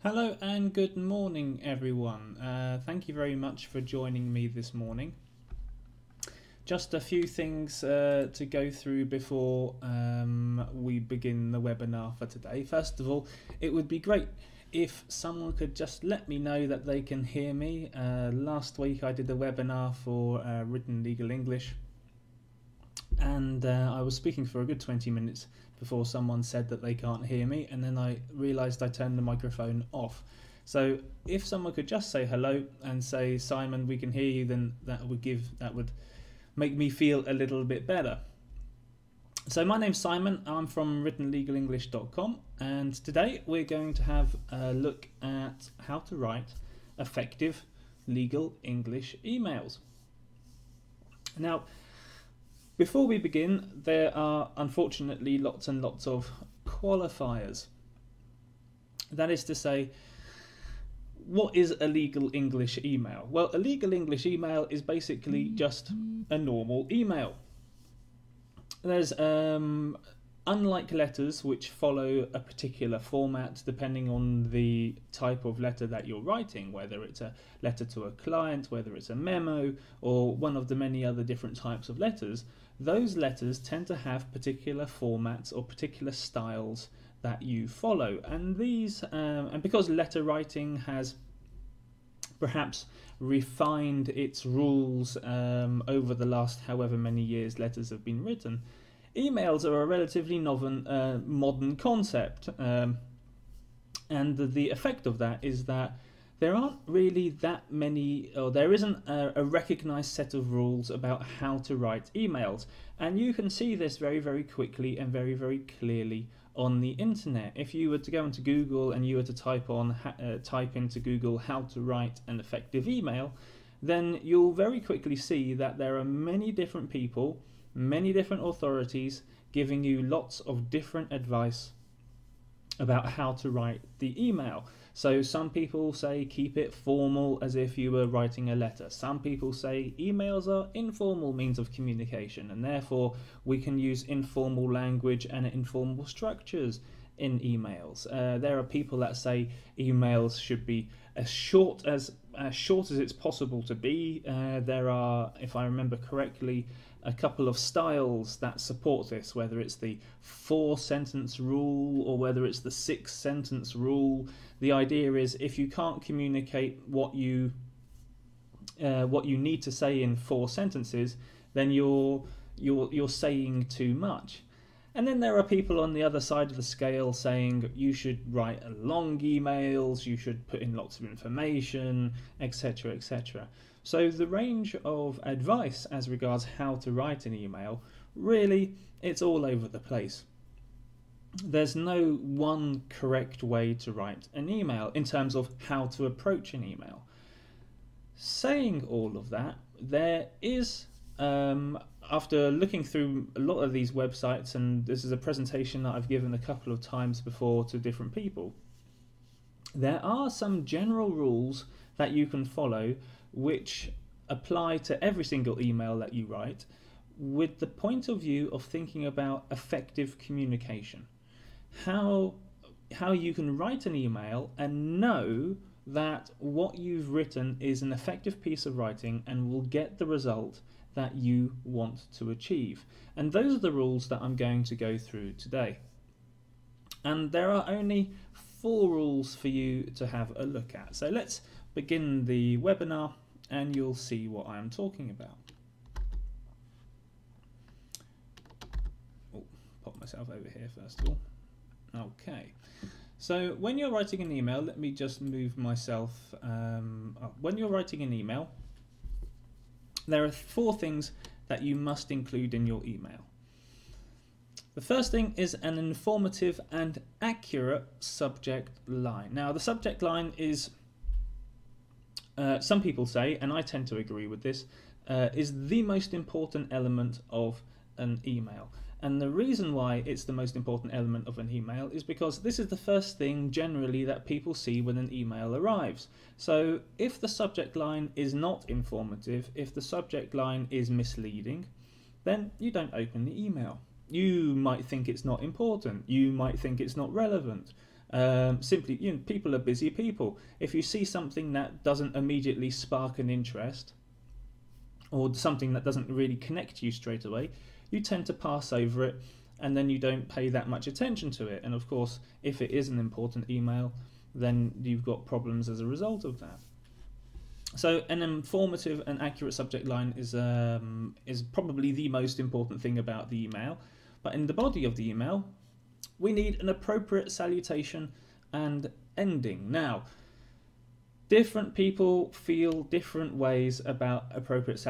Hello and good morning, everyone. Thank you very much for joining me this morning. Just a few things to go through before we begin the webinar for today. First of all, it would be great if someone could just let me know that they can hear me. Last week I did a webinar for Written Legal English, and I was speaking for a good 20 minutes before someone said that they can't hear me, and then I realised I turned the microphone off. So if someone could just say hello and say, Simon, we can hear you, then that would make me feel a little bit better. So my name's Simon, I'm from writtenlegalenglish.com, and today we're going to have a look at how to write effective legal English emails. Now, before we begin, there are unfortunately lots and lots of qualifiers. That is to say, what is a legal English email? Well, a legal English email is basically just a normal email. There's unlike letters which follow a particular format depending on the type of letter that you're writing, whether it's a letter to a client, whether it's a memo, or one of the many other different types of letters. Those letters tend to have particular formats or particular styles that you follow, and these and because letter writing has perhaps refined its rules over the last however many years letters have been written, emails are a relatively modern concept, and the effect of that is that there aren't really that many, or there isn't a recognized set of rules about how to write emails, and you can see this very, very quickly and very, very clearly on the internet. If you were to go into Google and you were to type into Google how to write an effective email, then you'll very quickly see that there are many different people, many different authorities giving you lots of different advice about how to write the email. So some people say keep it formal as if you were writing a letter. Some people say emails are informal means of communication, and therefore we can use informal language and informal structures in emails. There are people that say emails should be as short as it's possible to be. There are, if I remember correctly, a couple of styles that support this, whether it's the 4-sentence rule or whether it's the 6-sentence rule. The idea is if you can't communicate what you need to say in 4 sentences, then you're saying too much. And then there are people on the other side of the scale saying you should write long emails, you should put in lots of information, etc., etc. So the range of advice as regards how to write an email, really, it's all over the place. There's no one correct way to write an email in terms of how to approach an email. Saying all of that, there is, after looking through a lot of these websites, and this is a presentation that I've given a couple of times before to different people, there are some general rules that you can follow which apply to every single email that you write, with the point of view of thinking about effective communication. How you can write an email and know that what you've written is an effective piece of writing and will get the result that you want to achieve. And those are the rules that I'm going to go through today. And there are only 4 rules for you to have a look at. So let's begin the webinar and you'll see what I'm talking about. Oh, pop myself over here first of all. Okay, so when you're writing an email, let me just move myself. When you're writing an email, there are 4 things that you must include in your email. The first thing is an informative and accurate subject line. Now, the subject line is, some people say, and I tend to agree with this, is the most important element of an email. And the reason why it's the most important element of an email is because this is the first thing generally that people see when an email arrives. So if the subject line is not informative, if the subject line is misleading, then you don't open the email. You might think it's not important, you might think it's not relevant, Simply, people are busy people. If you see something that doesn't immediately spark an interest, or something that doesn't really connect you straight away, you tend to pass over it, and then you don't pay that much attention to it. And of course, if it is an important email, then you've got problems as a result of that. So an informative and accurate subject line is probably the most important thing about the email. But in the body of the email, we need an appropriate salutation and ending. Now, different people feel different ways about appropriate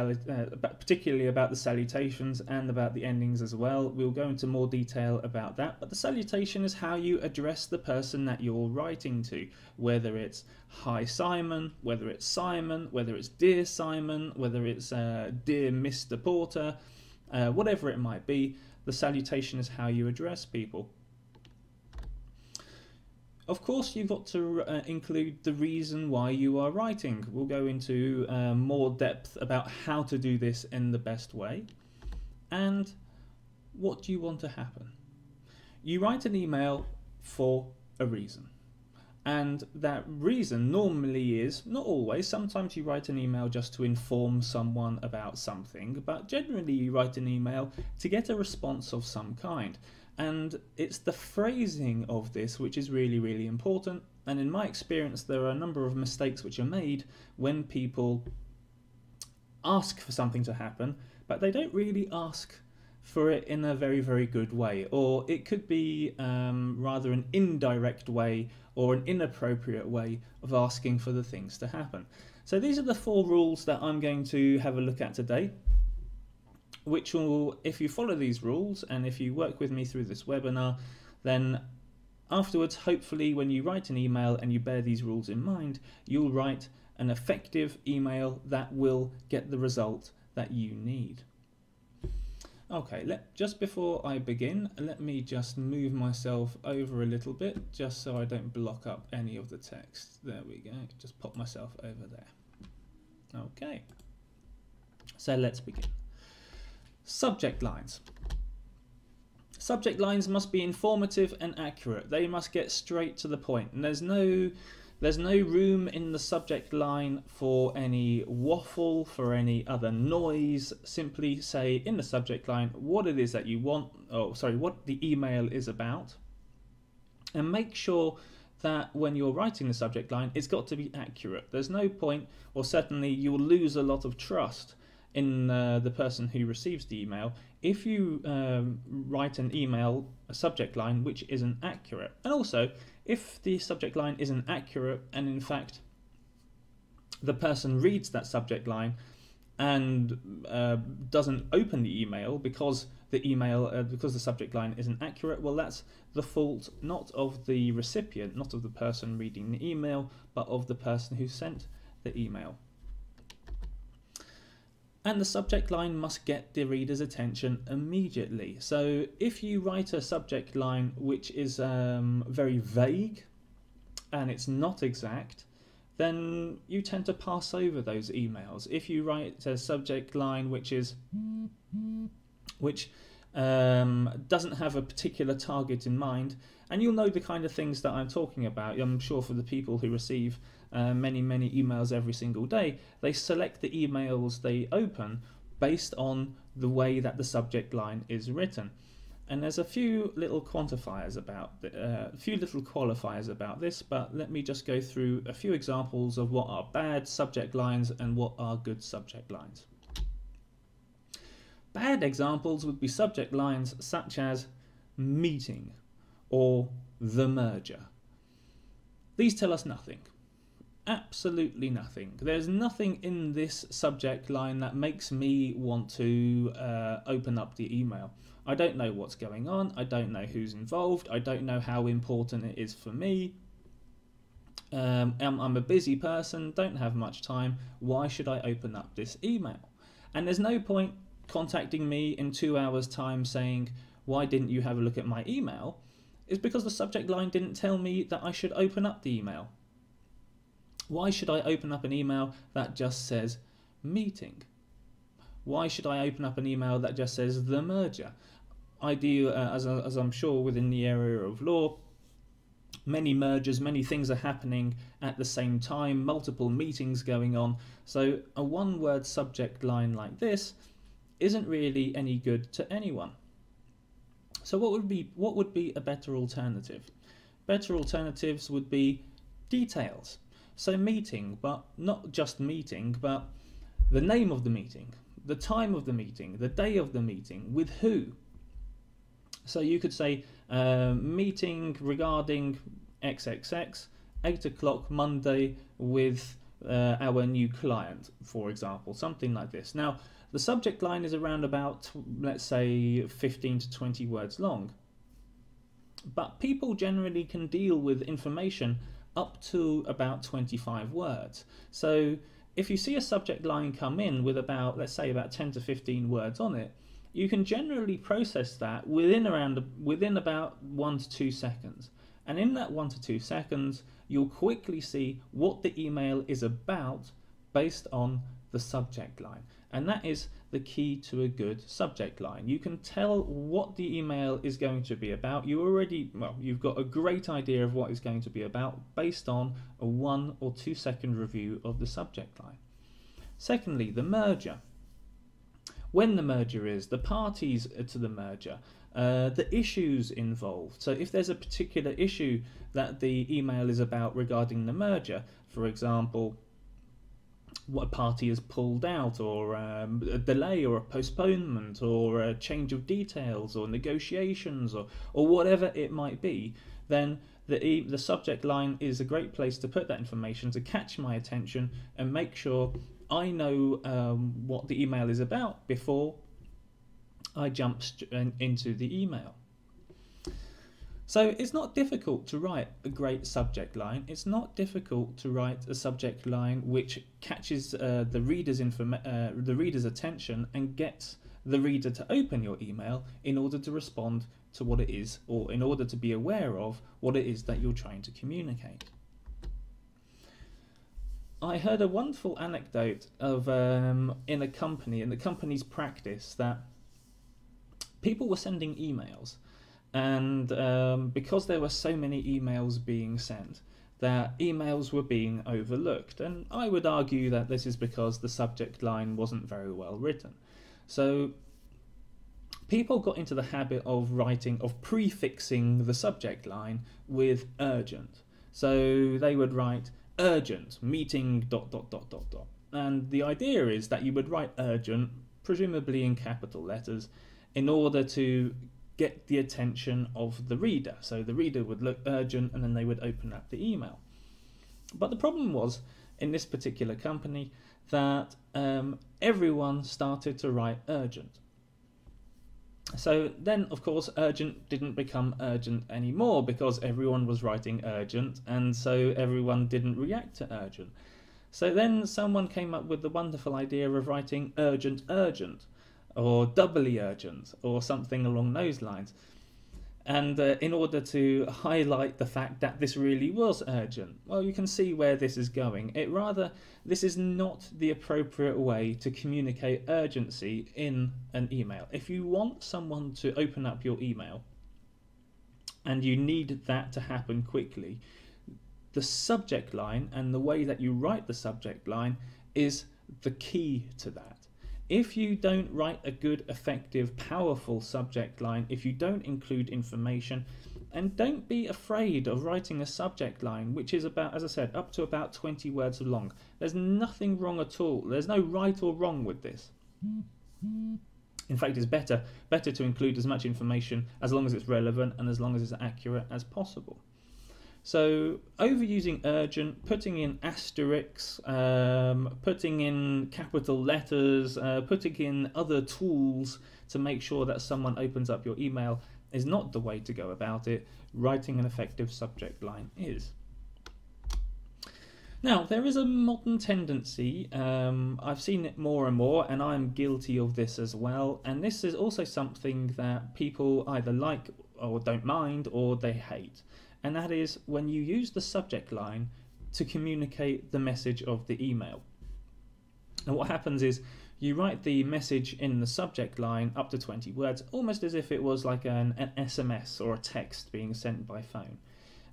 particularly about the salutations and about the endings as well. We'll go into more detail about that, but the salutation is how you address the person that you're writing to, whether it's "Hi Simon," whether it's "Simon," whether it's "Dear Simon," whether it's "Dear Mr. Porter," whatever it might be. The salutation is how you address people. Of course, you've got to include the reason why you are writing. We'll go into more depth about how to do this in the best way. And what do you want to happen? You write an email for a reason. And that reason normally is, not always, sometimes you write an email just to inform someone about something, but generally you write an email to get a response of some kind. And it's the phrasing of this which is really, really important. And in my experience, there are a number of mistakes which are made when people ask for something to happen, but they don't really ask for it in a very, very good way. Or it could be rather an indirect way or an inappropriate way of asking for the things to happen. So these are the 4 rules that I'm going to have a look at today, which will, if you follow these rules and if you work with me through this webinar, then afterwards, hopefully, when you write an email and you bear these rules in mind, you'll write an effective email that will get the result that you need. Okay, just before I begin, let me just move myself over a little bit, just so I don't block up any of the text. There we go, just pop myself over there. Okay, so let's begin. Subject lines. Subject lines must be informative and accurate. They must get straight to the point. And there's no room in the subject line for any waffle, for any other noise. Simply say in the subject line what it is that you want, what the email is about. And make sure that when you're writing the subject line, it's got to be accurate. There's no point, or certainly you'll lose a lot of trust in the person who receives the email if you write an email, a subject line, which isn't accurate. And also, if the subject line isn't accurate and in fact the person reads that subject line and doesn't open the email because the subject line isn't accurate, well, that's the fault not of the recipient, not of the person reading the email, but of the person who sent the email. And the subject line must get the reader's attention immediately. So if you write a subject line which is very vague and it's not exact, then you tend to pass over those emails. If you write a subject line which doesn't have a particular target in mind, and you'll know the kind of things that I'm talking about. I'm sure for the people who receive many emails every single day, they select the emails they open based on the way that the subject line is written. And there's a few little qualifiers about this, but let me just go through a few examples of what are bad subject lines and what are good subject lines. Bad examples would be subject lines such as meeting or the merger. These tell us nothing. Absolutely nothing. There's nothing in this subject line that makes me want to open up the email. I don't know what's going on. I don't know who's involved. I don't know how important it is for me. I'm a busy person, don't have much time. Why should I open up this email? And there's no point contacting me in 2 hours' time saying, why didn't you have a look at my email? It's because the subject line didn't tell me that I should open up the email. Why should I open up an email that just says meeting? Why should I open up an email that just says the merger? I do, as I'm sure within the area of law, many mergers, many things are happening at the same time, multiple meetings going on. So a one-word subject line like this isn't really any good to anyone. So what would be a better alternative? Better alternatives would be details. So meeting, but not just meeting, but the name of the meeting, the time of the meeting, the day of the meeting, with who. So you could say meeting regarding XXX, 8 o'clock Monday with our new client, for example, something like this. Now, the subject line is around about, let's say, 15 to 20 words long. But people generally can deal with information up to about 25 words. So if you see a subject line come in with about, let's say, about 10 to 15 words on it, you can generally process that within about 1 to 2 seconds. And in that 1 to 2 seconds, you'll quickly see what the email is about based on the subject line. And that is the key to a good subject line. You can tell what the email is going to be about. You've got a great idea of what it's going to be about based on a 1 or 2 second review of the subject line. Secondly, the merger. When the merger is, the parties to the merger, the issues involved. So if there's a particular issue that the email is about regarding the merger, for example, what a party has pulled out, or a delay or a postponement, or a change of details, or negotiations, or whatever it might be, then the subject line is a great place to put that information to catch my attention and make sure I know what the email is about before I jump into the email. So it's not difficult to write a great subject line. It's not difficult to write a subject line which catches the reader's attention and gets the reader to open your email in order to respond to what it is, or in order to be aware of what it is that you're trying to communicate. I heard a wonderful anecdote of in the company's practice, that people were sending emails, and because there were so many emails being sent, that emails were being overlooked. And I would argue that this is because the subject line wasn't very well written. So people got into the habit of prefixing the subject line with urgent. So they would write urgent meeting ... And the idea is that you would write urgent, presumably in capital letters, in order to get the attention of the reader. So the reader would look urgent, and then they would open up the email. But the problem was, in this particular company, that everyone started to write urgent. So then, of course, urgent didn't become urgent anymore, because everyone was writing urgent, and so everyone didn't react to urgent. So then someone came up with the wonderful idea of writing urgent, or doubly urgent, or something along those lines. And in order to highlight the fact that this really was urgent, well, you can see where this is going. This is not the appropriate way to communicate urgency in an email. If you want someone to open up your email, and you need that to happen quickly, the subject line and the way that you write the subject line is the key to that. If you don't write a good, effective, powerful subject line, if you don't include information, and don't be afraid of writing a subject line which is about, as I said, up to about 20 words long. There's nothing wrong at all. There's no right or wrong with this. In fact, it's better to include as much information as long as it's relevant and as long as it's accurate as possible. So overusing urgent, putting in asterisks, putting in capital letters, putting in other tools to make sure that someone opens up your email is not the way to go about it. Writing an effective subject line is. Now, there is a modern tendency, I've seen it more and more, and I'm guilty of this as well, and this is also something that people either like or don't mind, or they hate. And that is when you use the subject line to communicate the message of the email. And what happens is you write the message in the subject line up to 20 words, almost as if it was like an SMS or a text being sent by phone.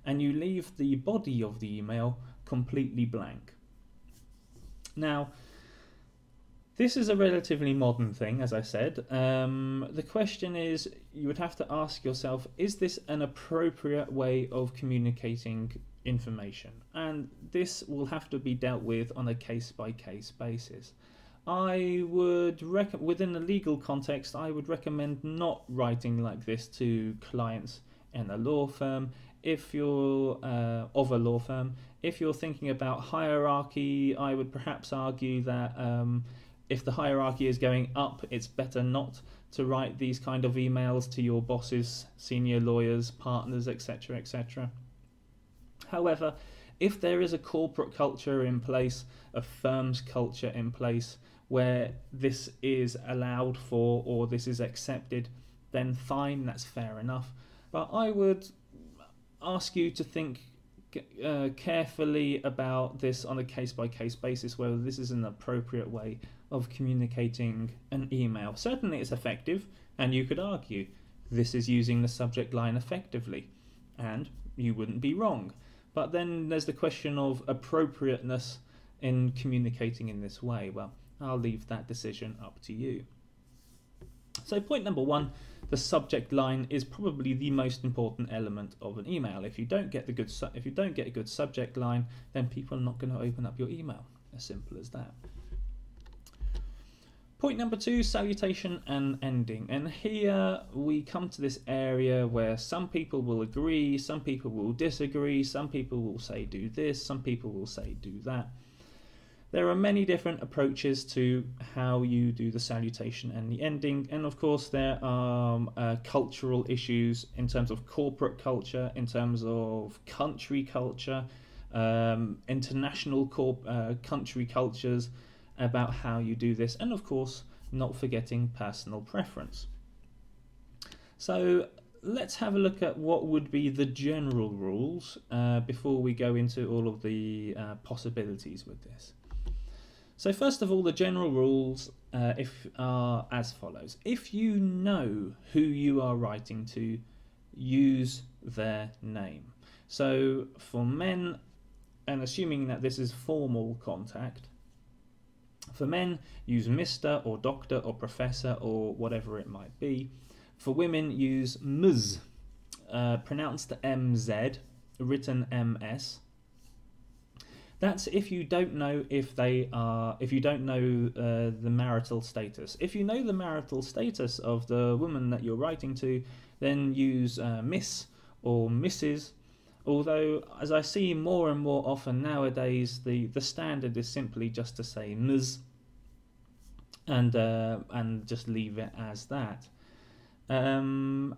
and you leave the body of the email completely blank. Now, this is a relatively modern thing, as I said. The question is, you would have to ask yourself, is this an appropriate way of communicating information? And this will have to be dealt with on a case-by-case basis. I would within the legal context, I would recommend not writing like this to clients in a law firm. If you're of a law firm, if you're thinking about hierarchy, I would perhaps argue that if the hierarchy is going up, it's better not to write these kind of emails to your bosses, senior lawyers, partners, etc., etc. However, if there is a corporate culture in place, a firm's culture in place, where this is allowed for or this is accepted, then fine, that's fair enough. But I would ask you to think carefully about this on a case-by-case basis, whether this is an appropriate way of communicating an email. Certainly it's effective, and you could argue this is using the subject line effectively, and you wouldn't be wrong. But then there's the question of appropriateness in communicating in this way. Well, I'll leave that decision up to you. So point number one, the subject line is probably the most important element of an email. If you don't get a good subject line, then people are not going to open up your email. As simple as that. Point number two, salutation and ending. And here we come to this area where some people will agree, some people will disagree, some people will say do this, some people will say do that. There are many different approaches to how you do the salutation and the ending, and of course there are cultural issues in terms of corporate culture, in terms of country culture, international country cultures, about how you do this, and of course not forgetting personal preference. So let's have a look at what would be the general rules before we go into all of the possibilities with this. So first of all, the general rules are as follows. If you know who you are writing to, use their name. So for men, and assuming that this is formal contact, for men, use Mr. or Doctor or Professor or whatever it might be. For women, use Ms, pronounced MZ, written MS. That's if you don't know if you don't know the marital status. If you know the marital status of the woman that you're writing to, then use Miss or Mrs. Although, as I see more and more often nowadays, the standard is simply just to say Ms, and just leave it as that. And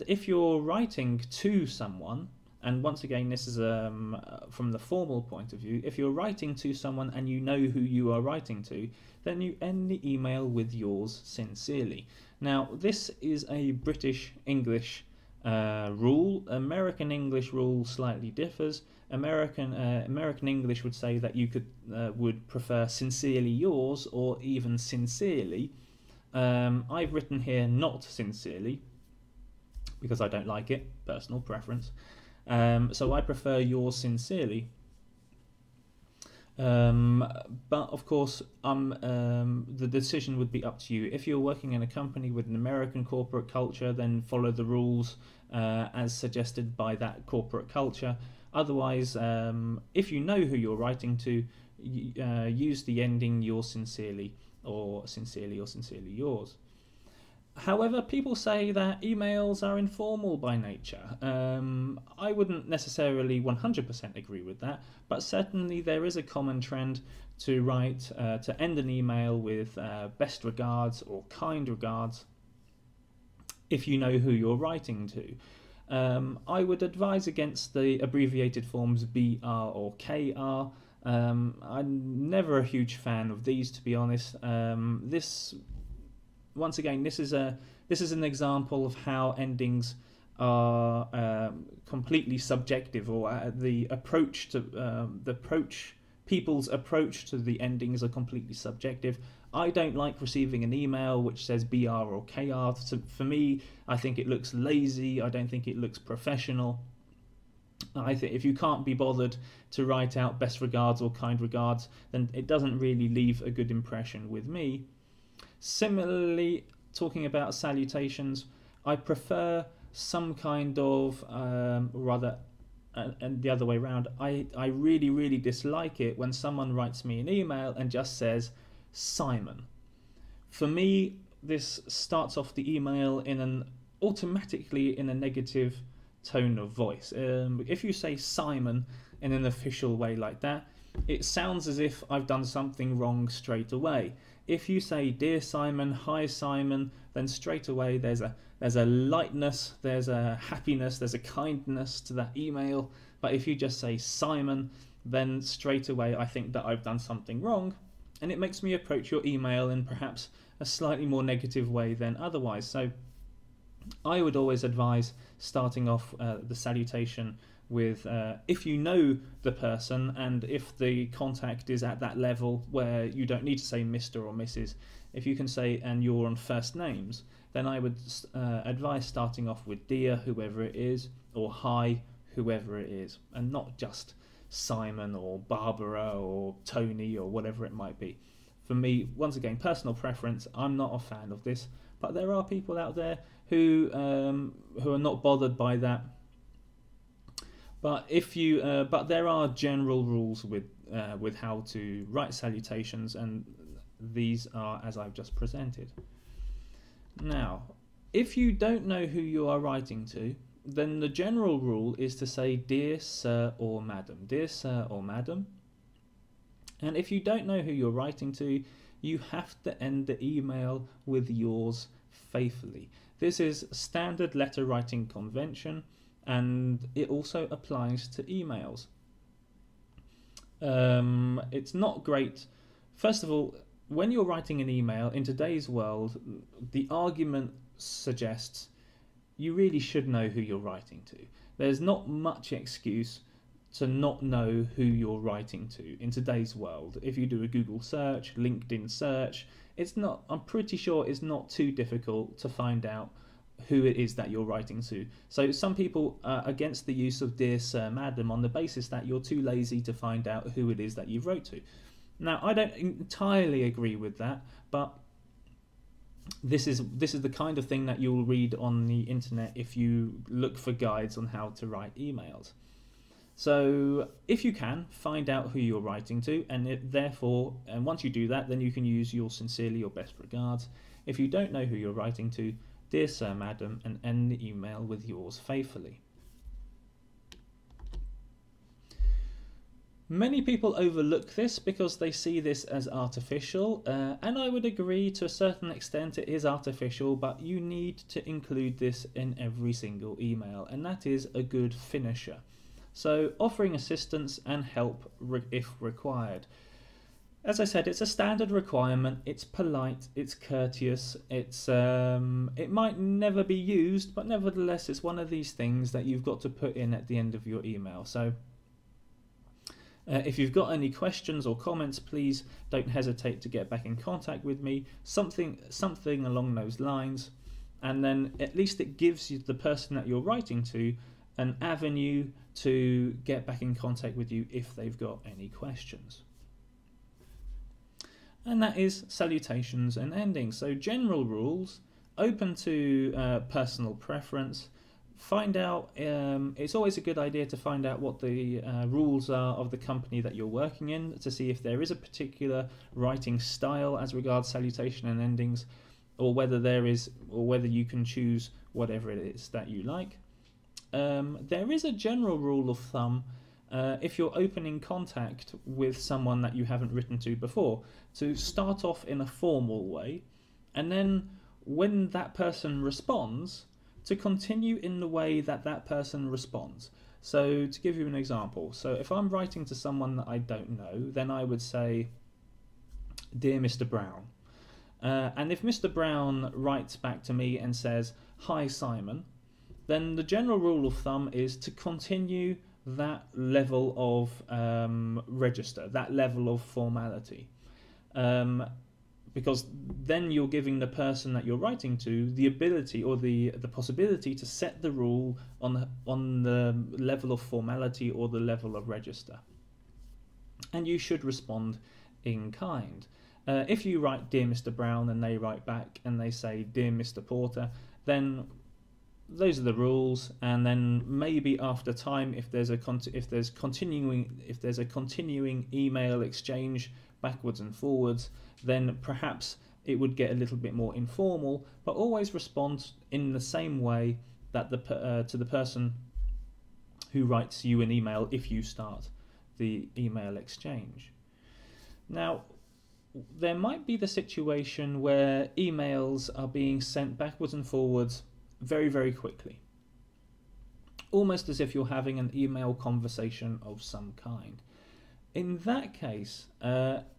if you're writing to someone, and once again, this is from the formal point of view, if you're writing to someone and you know who you are writing to, then you end the email with yours sincerely. Now, this is a British English rule. American English rule slightly differs. American English would say that you would prefer sincerely yours or even sincerely. I've written here not sincerely because I don't like it, personal preference. So I prefer yours sincerely. But of course, the decision would be up to you. If you're working in a company with an American corporate culture, then follow the rules as suggested by that corporate culture. Otherwise, if you know who you're writing to, use the ending yours sincerely or sincerely yours. However, people say that emails are informal by nature. I wouldn't necessarily 100% agree with that, but certainly there is a common trend to write, to end an email with best regards or kind regards if you know who you're writing to. I would advise against the abbreviated forms BR or KR. I'm never a huge fan of these, to be honest. Once again, this is an example of how endings are completely subjective, or the approach people's approach to the endings are completely subjective. I don't like receiving an email which says BR or KR. So for me, I think it looks lazy. I don't think it looks professional. I think if you can't be bothered to write out best regards or kind regards, then it doesn't really leave a good impression with me. Similarly, talking about salutations, I prefer some kind of, and the other way around, I really dislike it when someone writes me an email and just says Simon. For me, this starts off the email automatically in a negative tone of voice. If you say Simon in an official way like that, it sounds as if I've done something wrong straight away. If you say Dear Simon, Hi Simon, then straight away there's a lightness, there's a happiness, there's a kindness to that email. But if you just say Simon, then straight away I think that I've done something wrong, and it makes me approach your email in perhaps a slightly more negative way than otherwise. So I would always advise starting off the salutation with if you know the person, and if the contact is at that level where you don't need to say Mr. or Mrs., if you can say and you're on first names, then I would advise starting off with Dear, whoever it is, or Hi, whoever it is, and not just Simon or Barbara or Tony or whatever it might be. For me, once again, personal preference, I'm not a fan of this, but there are people out there who are not bothered by that. But but there are general rules with how to write salutations, and these are as I've just presented. Now, if you don't know who you are writing to, then the general rule is to say Dear Sir or Madam. Dear Sir or Madam. And if you don't know who you're writing to, you have to end the email with yours faithfully. This is standard letter writing convention, and it also applies to emails. It's not great. First of all, when you're writing an email in today's world, the argument suggests you really should know who you're writing to. There's not much excuse to not know who you're writing to in today's world. If you do a Google search, LinkedIn search, I'm pretty sure it's not too difficult to find out who it is that you're writing to. So some people are against the use of Dear Sir, Madam on the basis that you're too lazy to find out who it is that you wrote to. Now, I don't entirely agree with that, but this is the kind of thing that you'll read on the internet if you look for guides on how to write emails. So if you can, find out who you're writing to, and once you do that, then you can use your sincerely or best regards. If you don't know who you're writing to, Dear Sir, Madam, and end the email with yours faithfully. Many people overlook this because they see this as artificial, and I would agree to a certain extent it is artificial, but you need to include this in every single email, and that is a good finisher. So offering assistance and help if required. As I said, it's a standard requirement, it's polite, it's courteous, it might never be used, but nevertheless it's one of these things that you've got to put in at the end of your email. So if you've got any questions or comments, please don't hesitate to get back in contact with me, something along those lines, and then at least it gives you, the person that you're writing to, an avenue to get back in contact with you if they've got any questions. And that is salutations and endings. So general rules, open to personal preference. Find out, it's always a good idea to find out what the rules are of the company that you're working in, to see if there is a particular writing style as regards salutation and endings, or whether you can choose whatever it is that you like. There is a general rule of thumb if you're opening contact with someone that you haven't written to before, to start off in a formal way, and then when that person responds, to continue in the way that that person responds. So to give you an example, so if I'm writing to someone that I don't know, then I would say, Dear Mr. Brown. And if Mr. Brown writes back to me and says, Hi Simon, then the general rule of thumb is to continue that level of register, that level of formality. Because then you're giving the person that you're writing to the ability or the possibility to set the rule on the level of formality or the level of register. And you should respond in kind. If you write Dear Mr. Brown and they write back and they say Dear Mr. Porter, then those are the rules, and then maybe after time, if there's a continuing email exchange backwards and forwards, then perhaps it would get a little bit more informal, but always respond in the same way that to the person who writes you an email if you start the email exchange. Now, there might be the situation where emails are being sent backwards and forwards very, very quickly, almost as if you're having an email conversation of some kind. In that case,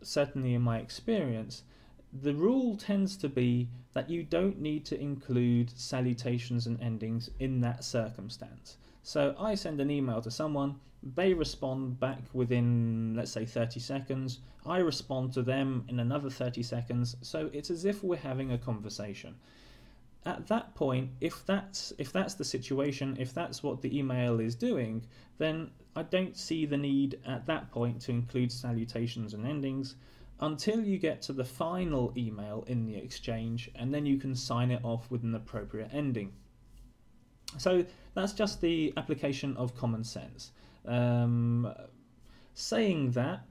certainly in my experience, the rule tends to be that you don't need to include salutations and endings in that circumstance. So I send an email to someone, they respond back within, let's say, 30 seconds. I respond to them in another 30 seconds. So it's as if we're having a conversation. At that point, if that's the situation, if that's what the email is doing, then I don't see the need at that point to include salutations and endings until you get to the final email in the exchange, and then you can sign it off with an appropriate ending. So that's just the application of common sense. Saying that,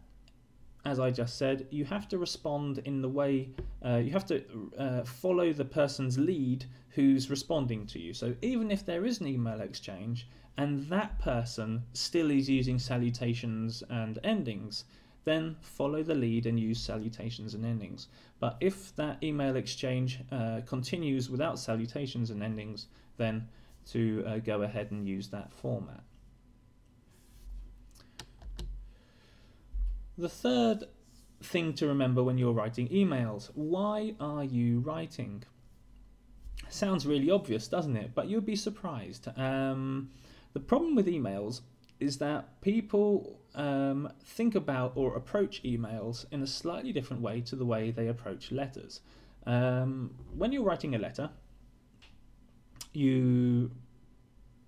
as I just said, you have to respond in the way, you have to follow the person's lead who's responding to you. So even if there is an email exchange and that person still is using salutations and endings, then follow the lead and use salutations and endings. But if that email exchange continues without salutations and endings, then to go ahead and use that format. The third thing to remember when you're writing emails: why are you writing? Sounds really obvious, doesn't it? But you'll be surprised. The problem with emails is that people think about or approach emails in a slightly different way to the way they approach letters. When you're writing a letter, in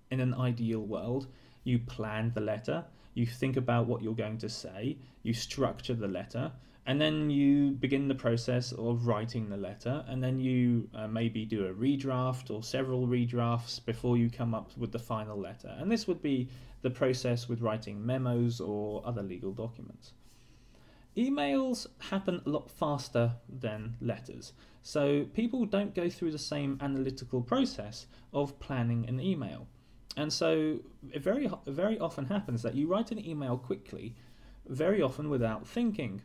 an ideal world, you plan the letter, you think about what you're going to say, you structure the letter, and then you begin the process of writing the letter, and then you maybe do a redraft or several redrafts before you come up with the final letter. And this would be the process with writing memos or other legal documents. Emails happen a lot faster than letters, so people don't go through the same analytical process of planning an email. And so it very often happens that you write an email quickly, very often without thinking,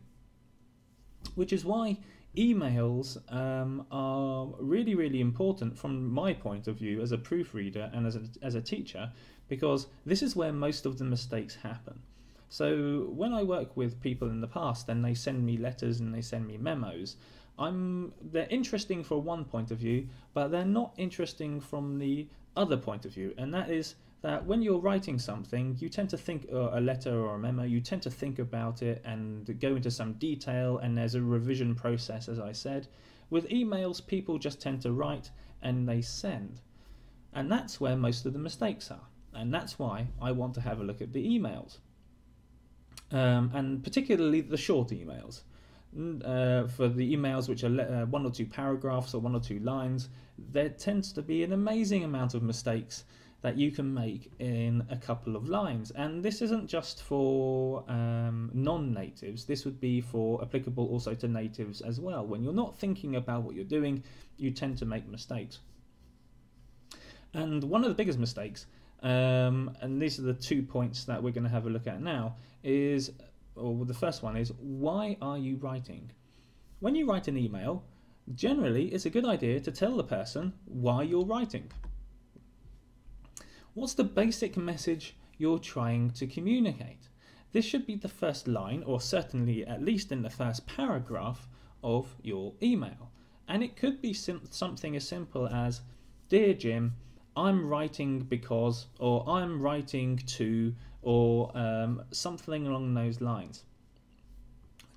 which is why emails are really, really important from my point of view as a proofreader and as a teacher, because this is where most of the mistakes happen. So when I work with people in the past and they send me letters and they send me memos, they're interesting from one point of view, but they're not interesting from the other point of view, and that is that when you're writing something, you tend to think, a letter or a memo, you tend to think about it and go into some detail, and there's a revision process, as I said. With emails, people just tend to write and they send, and that's where most of the mistakes are, and that's why I want to have a look at the emails, and particularly the short emails. For the emails which are 1 or 2 paragraphs or 1 or 2 lines, there tends to be an amazing amount of mistakes that you can make in a couple of lines. And this isn't just for non-natives, this would be applicable also to natives as well. When you're not thinking about what you're doing, you tend to make mistakes. And one of the biggest mistakes, and these are the 2 points that we're going to have a look at now, is, or the first one is, why are you writing? When you write an email, generally it's a good idea to tell the person why you're writing. What's the basic message you're trying to communicate? This should be the first line, or certainly at least in the first paragraph of your email. And it could be something as simple as, Dear Jim, I'm writing because, or I'm writing to or something along those lines.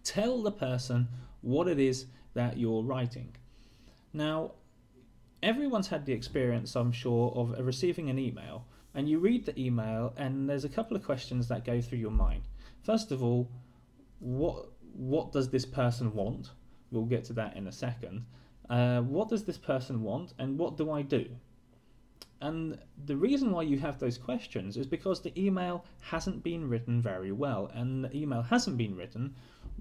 Tell the person what it is that you're writing. Now, everyone's had the experience, I'm sure, of receiving an email, and you read the email and there's a couple of questions that go through your mind. First of all, what does this person want? We'll get to that in a second. What does this person want, and what do I do? And the reason why you have those questions is because the email hasn't been written very well, and the email hasn't been written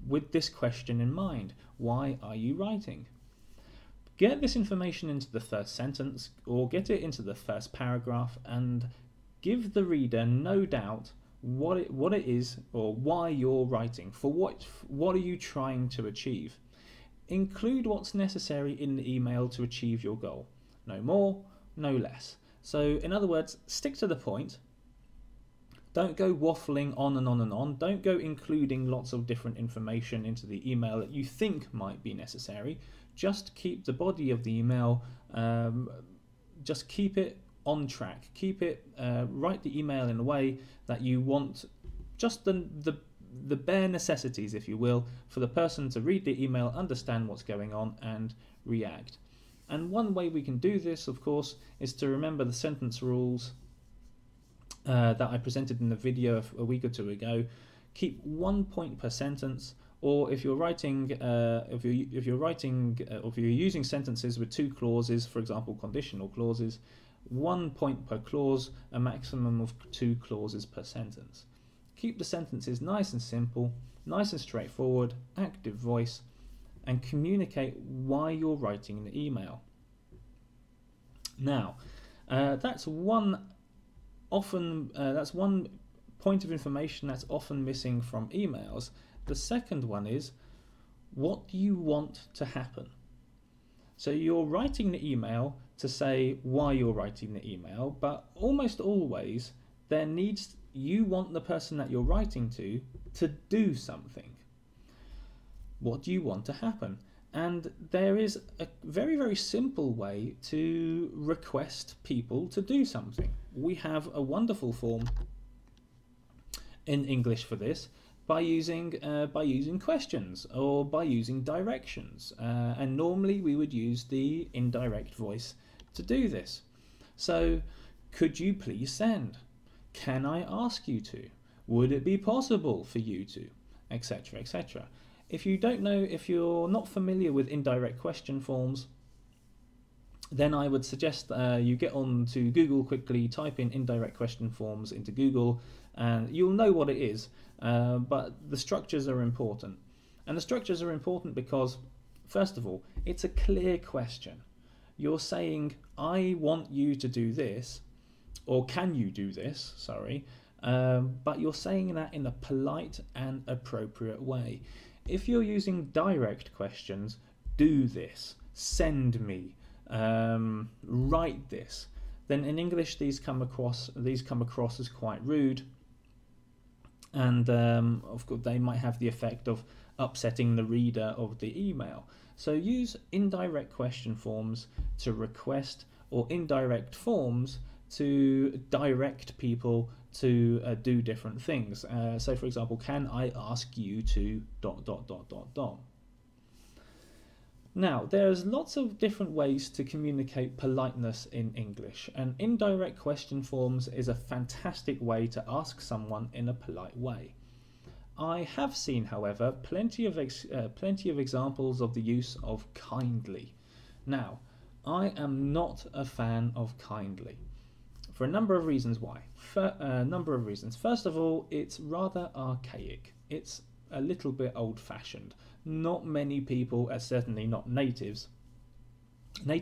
with this question in mind. Why are you writing? Get this information into the first sentence, or get it into the first paragraph, and give the reader no doubt what it is, or why you're writing. For what are you trying to achieve? Include what's necessary in the email to achieve your goal. No more, no less. So in other words, stick to the point. Don't go waffling on and on and on. Don't go including lots of different information into the email that you think might be necessary. Just keep the body of the email, just keep it on track. Keep it, write the email in a way that you want just the bare necessities, if you will, for the person to read the email, understand what's going on, and react. And one way we can do this, of course, is to remember the sentence rules that I presented in the video a week or two ago. Keep 1 point per sentence, or if you're writing, if you're using sentences with 2 clauses, for example, conditional clauses, 1 point per clause, a maximum of 2 clauses per sentence. Keep the sentences nice and simple, nice and straightforward, active voice, and communicate why you're writing the email. Now, that's one point of information that's often missing from emails. The second one is, what do you want to happen? So you're writing the email to say why you're writing the email, but almost always you want the person that you're writing to do something. What do you want to happen? And there is a very, very simple way to request people to do something. We have a wonderful form in English for this by using questions, or by using directions. And normally we would use the indirect voice to do this. So, could you please send? Can I ask you to? Would it be possible for you to? Etc, etc. If you're not familiar with indirect question forms, then I would suggest you get on to Google quickly, type in indirect question forms into Google, and you'll know what it is, but the structures are important. And the structures are important because, first of all, it's a clear question. You're saying, I want you to do this, or can you do this, sorry, but you're saying that in a polite and appropriate way. If you're using direct questions, do this, send me, write this, then in English these come across as quite rude, and of course they might have the effect of upsetting the reader of the email. So use indirect question forms to request, or indirect forms to direct people to do different things. So for example, can I ask you to ... Now, there's lots of different ways to communicate politeness in English, and indirect question forms is a fantastic way to ask someone in a polite way. I have seen, however, plenty of examples of the use of kindly. Now, I am not a fan of kindly, for a number of reasons. First of all, it's rather archaic. It's a little bit old-fashioned. Not many people, certainly not native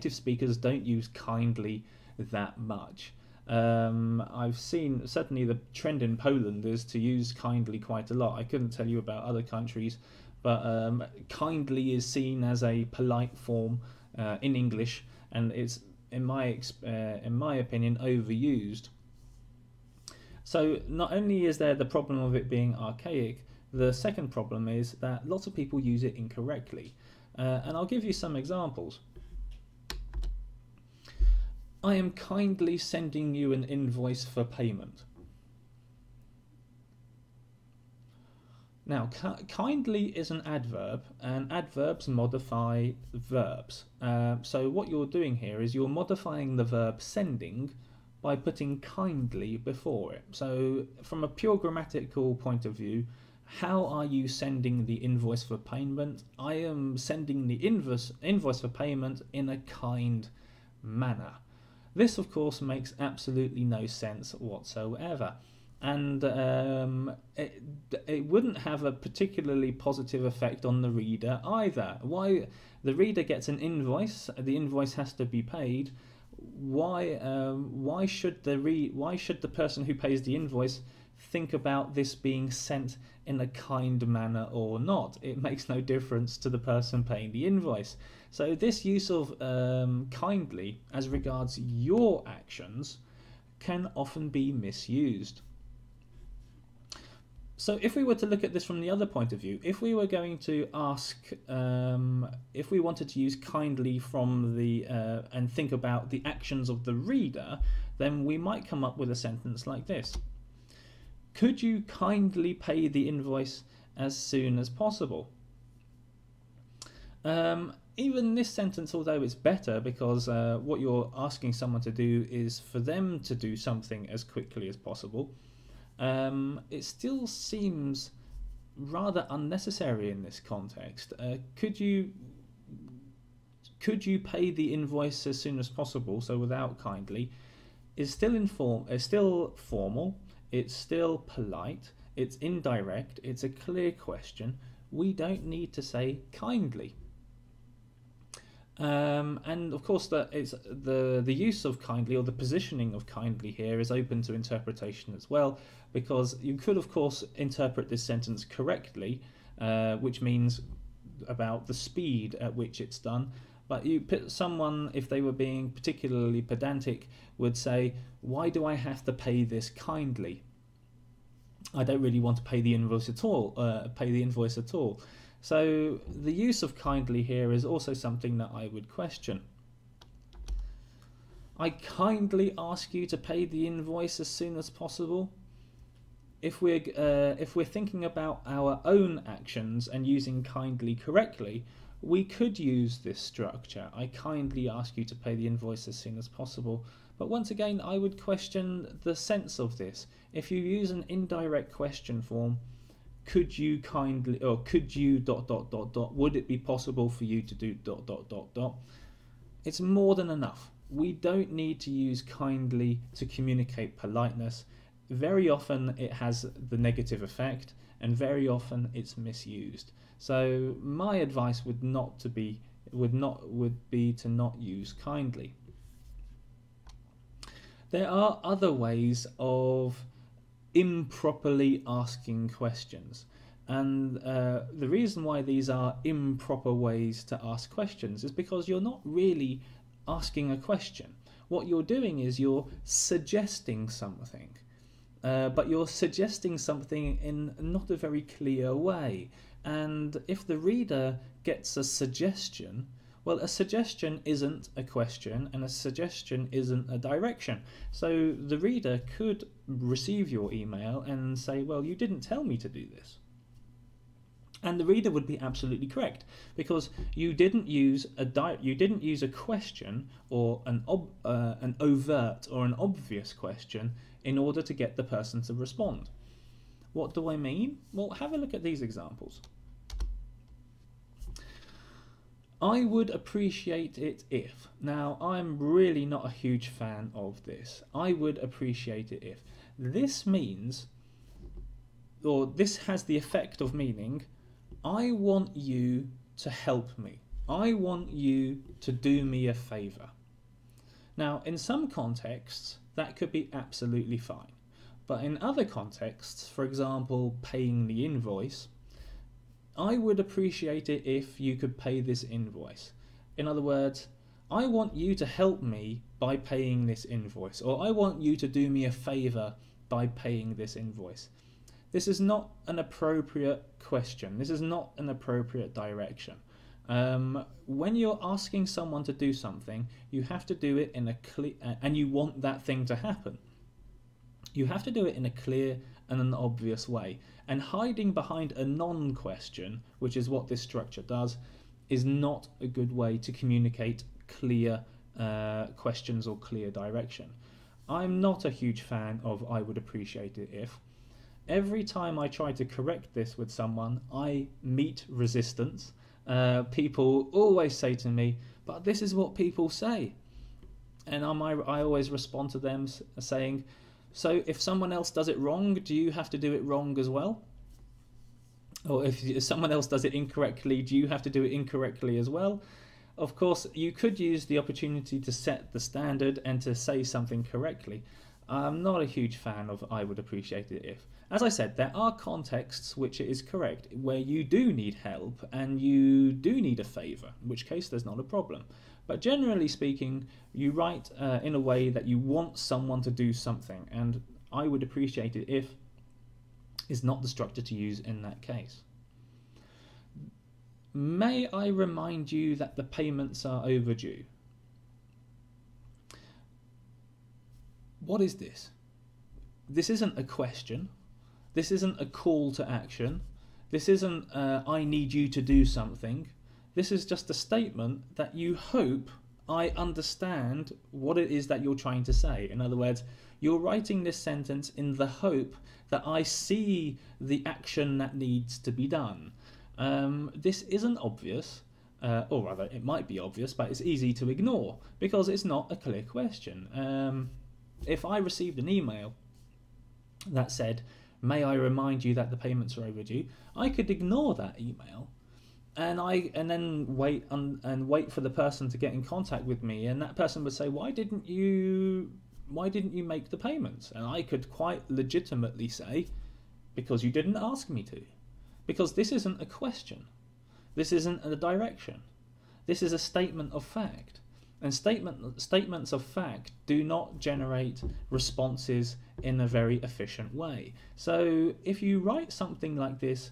speakers, don't use kindly that much. I've seen, certainly the trend in Poland is to use kindly quite a lot. I couldn't tell you about other countries, but kindly is seen as a polite form in English, and it's, in my opinion, overused. So not only is there the problem of it being archaic, the second problem is that lots of people use it incorrectly. And I'll give you some examples. I am kindly sending you an invoice for payment. Now, kindly is an adverb, and adverbs modify verbs. So what you're doing here is you're modifying the verb sending by putting kindly before it. So from a pure grammatical point of view, how are you sending the invoice for payment? I am sending the invoice for payment in a kind manner. This, of course, makes absolutely no sense whatsoever. And it wouldn't have a particularly positive effect on the reader either. Why the reader gets an invoice, the invoice has to be paid. Why should the person who pays the invoice think about this being sent in a kind manner or not? It makes no difference to the person paying the invoice. So this use of kindly as regards your actions can often be misused. So if we were to look at this from the other point of view, if we were going to ask, if we wanted to use kindly from the and think about the actions of the reader, then we might come up with a sentence like this. Could you kindly pay the invoice as soon as possible? Even this sentence, although it's better because what you're asking someone to do is for them to do something as quickly as possible, it still seems rather unnecessary in this context. Could you pay the invoice as soon as possible? So without kindly, is still formal. It's still polite. It's indirect. It's a clear question. We don't need to say kindly. And of course, that it's the use of kindly, or the positioning of kindly here, is open to interpretation as well, because you could, of course, interpret this sentence correctly, which means about the speed at which it's done. But someone, if they were being particularly pedantic, would say, "Why do I have to pay this kindly? I don't really want to pay the invoice at all." So the use of kindly here is also something that I would question. I kindly ask you to pay the invoice as soon as possible. If we're thinking about our own actions and using kindly correctly, we could use this structure. I kindly ask you to pay the invoice as soon as possible. But once again, I would question the sense of this. If you use an indirect question form, could you kindly, or could you ... would it be possible for you to do ... It's more than enough. We don't need to use kindly to communicate politeness. Very often it has the negative effect, and very often it's misused. So my advice would be to not use kindly. There are other ways of improperly asking questions, and the reason why these are improper ways to ask questions is because you're not really asking a question. What you're doing is you're suggesting something, but you're suggesting something in not a very clear way. And if the reader gets a suggestion, well, a suggestion isn't a question, and a suggestion isn't a direction. So the reader could receive your email and say, well, you didn't tell me to do this. And the reader would be absolutely correct, because you didn't use a question or an overt or an obvious question in order to get the person to respond. What do I mean? Well, have a look at these examples. I would appreciate it if. Now, I'm really not a huge fan of this. I would appreciate it if. This means, or this has the effect of meaning, I want you to help me. I want you to do me a favour. Now, in some contexts, that could be absolutely fine. But in other contexts, for example, paying the invoice, I would appreciate it if you could pay this invoice. In other words, I want you to help me by paying this invoice, or I want you to do me a favour by paying this invoice. This is not an appropriate question. This is not an appropriate direction. When you're asking someone to do something, you have to do it in a clear, and you want that thing to happen. You have to do it in a clear and an obvious way. And hiding behind a non-question, which is what this structure does, is not a good way to communicate clear questions or clear direction. I'm not a huge fan of "I would appreciate it if." Every time I try to correct this with someone, I meet resistance. People always say to me, "But this is what people say." And I always respond to them saying, "So if someone else does it wrong, do you have to do it wrong as well? Or if someone else does it incorrectly, do you have to do it incorrectly as well?" Of course, you could use the opportunity to set the standard and to say something correctly. I'm not a huge fan of "I would appreciate it if." As I said, there are contexts which it is correct, where you do need help and you do need a favour, in which case there's not a problem. But generally speaking, you write in a way that you want someone to do something, and "I would appreciate it if" is not the structure to use in that case. "May I remind you that the payments are overdue?" What is this? This isn't a question. This isn't a call to action. This isn't "I need you to do something." This is just a statement that you hope I understand what it is that you're trying to say. In other words, you're writing this sentence in the hope that I see the action that needs to be done. This isn't obvious, or rather it might be obvious, but it's easy to ignore because it's not a clear question. If I received an email that said, "May I remind you that the payments are overdue," I could ignore that email and then wait for the person to get in contact with me, and that person would say, why didn't you make the payments? And I could quite legitimately say, "Because you didn't ask me to." Because this isn't a question. This isn't a direction. This is a statement of fact. And statements of fact do not generate responses in a very efficient way. So if you write something like this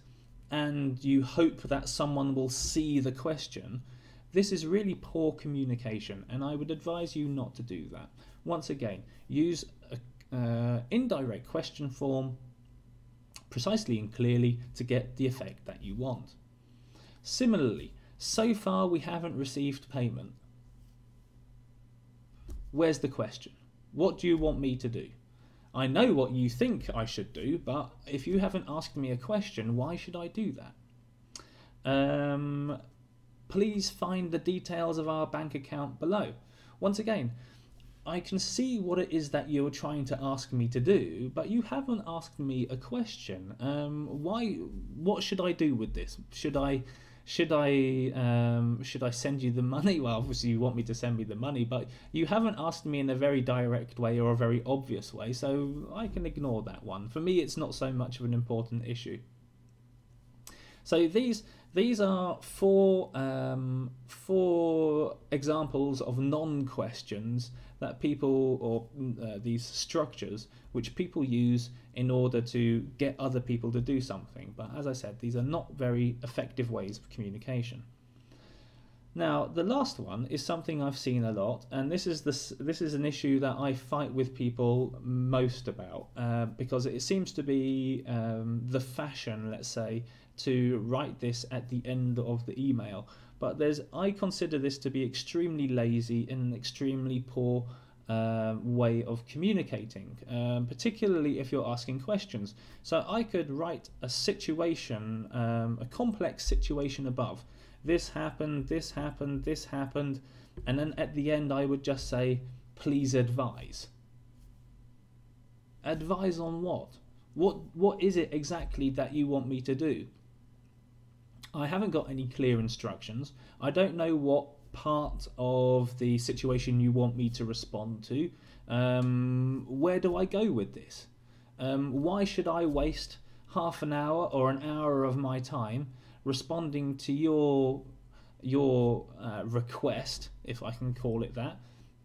and you hope that someone will see the question, this is really poor communication, and I would advise you not to do that. Once again, use an indirect question form precisely and clearly to get the effect that you want. Similarly, "So far we haven't received payment." Where's the question? What do you want me to do? I know what you think I should do, but if you haven't asked me a question, why should I do that? "Please find the details of our bank account below." Once again, I can see what it is that you're trying to ask me to do, but you haven't asked me a question. What should I do with this? Should I send you the money? Well, obviously you want me to send me the money, but you haven't asked me in a very direct way or a very obvious way, so I can ignore that one. For me, it's not so much of an important issue. So these are four examples of non-questions that people, or these structures which people use in order to get other people to do something. But as I said, these are not very effective ways of communication. Now, the last one is something I've seen a lot, and this is an issue that I fight with people most about, because it seems to be the fashion, let's say, to write this at the end of the email. But I consider this to be extremely lazy and an extremely poor way of communicating, particularly if you're asking questions. So I could write a situation, a complex situation above. This happened, this happened, this happened, and then at the end I would just say, "Please advise." Advise on what? What is it exactly that you want me to do? I haven't got any clear instructions. I don't know what part of the situation you want me to respond to. Where do I go with this? Why should I waste half an hour or an hour of my time responding to your request, if I can call it that,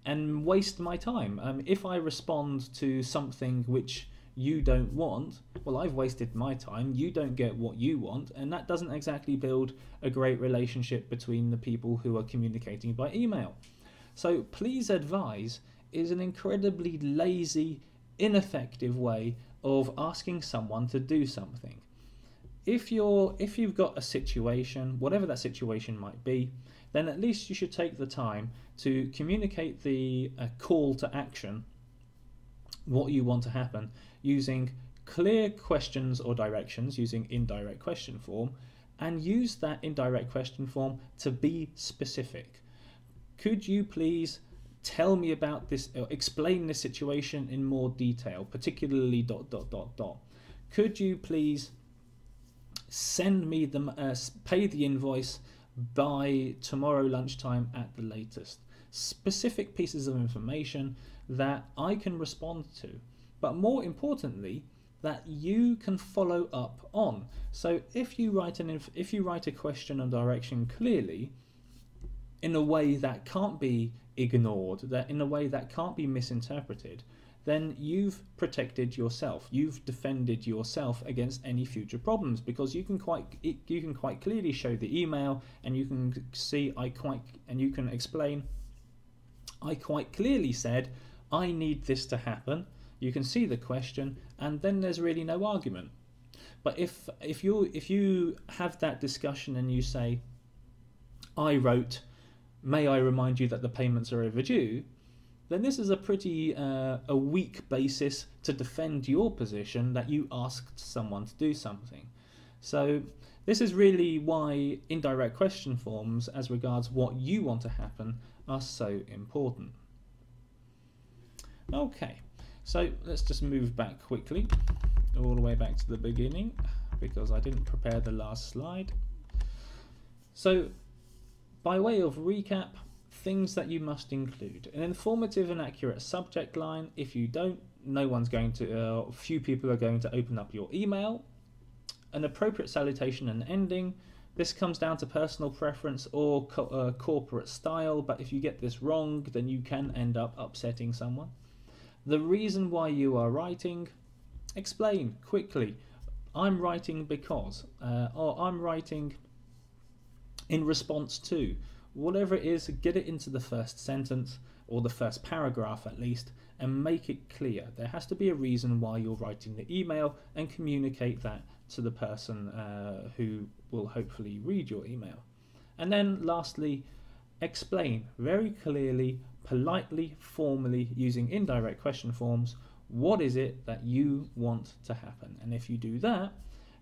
and waste my time? If I respond to something which you don't want, well, I've wasted my time, you don't get what you want, and that doesn't exactly build a great relationship between the people who are communicating by email. So "please advise" is an incredibly lazy, ineffective way of asking someone to do something. if you've got a situation, whatever that situation might be, then at least you should take the time to communicate the call to action, what you want to happen, using clear questions or directions, using indirect question form, and use that indirect question form to be specific. Could you please tell me about this, or explain this situation in more detail, particularly ... Could you please send me the pay the invoice by tomorrow lunchtime at the latest? Specific pieces of information that I can respond to, but more importantly, that you can follow up on. So if you write a question and direction clearly, in a way that can't be ignored, that in a way that can't be misinterpreted, then you've protected yourself. You've defended yourself against any future problems, because you can quite clearly show the email, and you can see you can explain, I quite clearly said I need this to happen. You can see the question, and then there's really no argument. But if you have that discussion and you say, I wrote, may I remind you that the payments are overdue, then this is a pretty a weak basis to defend your position that you asked someone to do something. So this is really why indirect question forms, as regards what you want to happen, are so important. Okay, so let's just move back quickly, all the way back to the beginning, because I didn't prepare the last slide. So by way of recap, things that you must include: an informative and accurate subject line. If you don't, no one's going to, few people are going to open up your email. An appropriate salutation and ending. This comes down to personal preference or corporate style, but if you get this wrong, then you can end up upsetting someone. The reason why you are writing, explain quickly. I'm writing because, or I'm writing in response to. Whatever it is, get it into the first sentence, or the first paragraph at least, and make it clear. There has to be a reason why you're writing the email, and communicate that to the person who will hopefully read your email. And then lastly, explain very clearly, politely, formally, using indirect question forms, what is it that you want to happen. And if you do that,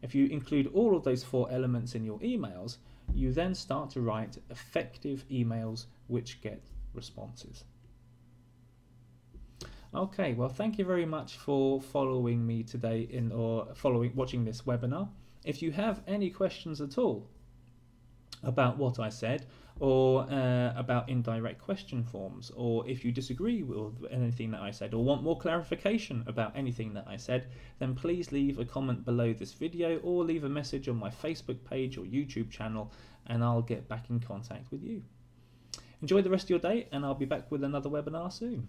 if you include all of those 4 elements in your emails, you then start to write effective emails which get responses. Okay, well, thank you very much for following me today watching this webinar. If you have any questions at all about what I said, or about indirect question forms, or if you disagree with anything that I said, or want more clarification about anything that I said, then please leave a comment below this video, or leave a message on my Facebook page or YouTube channel, and I'll get back in contact with you. Enjoy the rest of your day, and I'll be back with another webinar soon.